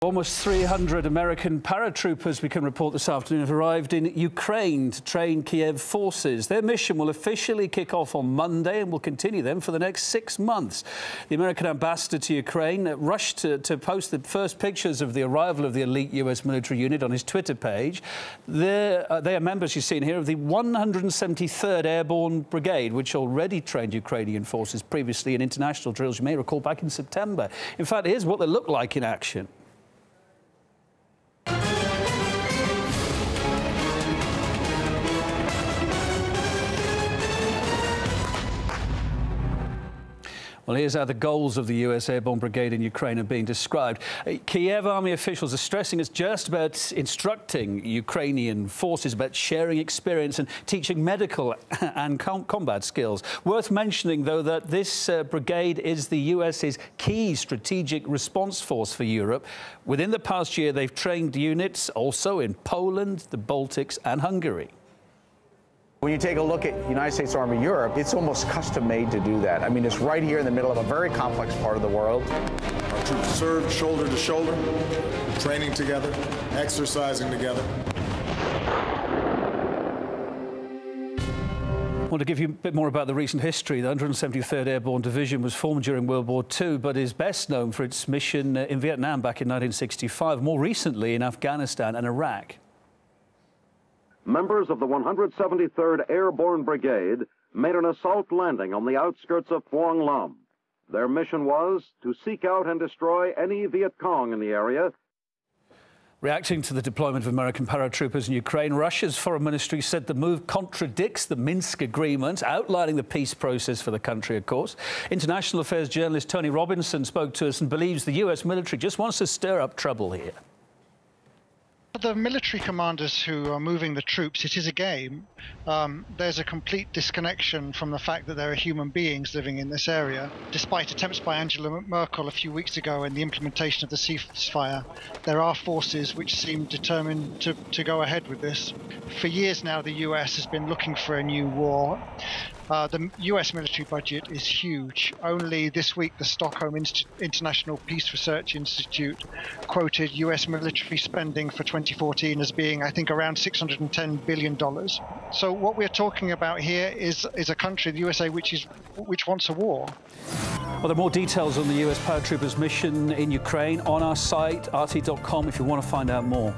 Almost 300 American paratroopers, we can report this afternoon, have arrived in Ukraine to train Kiev forces. Their mission will officially kick off on Monday and will continue then for the next 6 months. The American ambassador to Ukraine rushed to post the first pictures of the arrival of the elite US military unit on his Twitter page. They are members, you've seen here, of the 173rd Airborne Brigade, which already trained Ukrainian forces previously in international drills, you may recall, back in September. In fact, here's what they look like in action. Well, here's how the goals of the US Airborne Brigade in Ukraine are being described. Kiev Army officials are stressing it's just about instructing Ukrainian forces, about sharing experience and teaching medical and combat skills. Worth mentioning, though, that this brigade is the US's key strategic response force for Europe. Within the past year, they've trained units also in Poland, the Baltics and Hungary. When you take a look at United States Army Europe, it's almost custom-made to do that. I mean, it's right here in the middle of a very complex part of the world. Our troops served shoulder to shoulder, training together, exercising together. I want to give you a bit more about the recent history. The 173rd Airborne Division was formed during World War II, but is best known for its mission in Vietnam back in 1965, more recently in Afghanistan and Iraq. Members of the 173rd Airborne Brigade made an assault landing on the outskirts of Phuong Lam. Their mission was to seek out and destroy any Viet Cong in the area. Reacting to the deployment of American paratroopers in Ukraine, Russia's foreign ministry said the move contradicts the Minsk agreement, outlining the peace process for the country, of course. International affairs journalist Tony Robinson spoke to us and believes the US military just wants to stir up trouble here. The military commanders who are moving the troops, it is a game. There's a complete disconnection from the fact that there are human beings living in this area. Despite attempts by Angela Merkel a few weeks ago in the implementation of the ceasefire, there are forces which seem determined to go ahead with this. For years now, the US has been looking for a new war. The US military budget is huge. Only this week, the Stockholm International Peace Research Institute quoted US military spending for 2014 as being, I think, around $610 billion. So what we're talking about here is a country, the USA, which wants a war. Well, there are more details on the US paratroopers mission in Ukraine on our site, rt.com, if you want to find out more.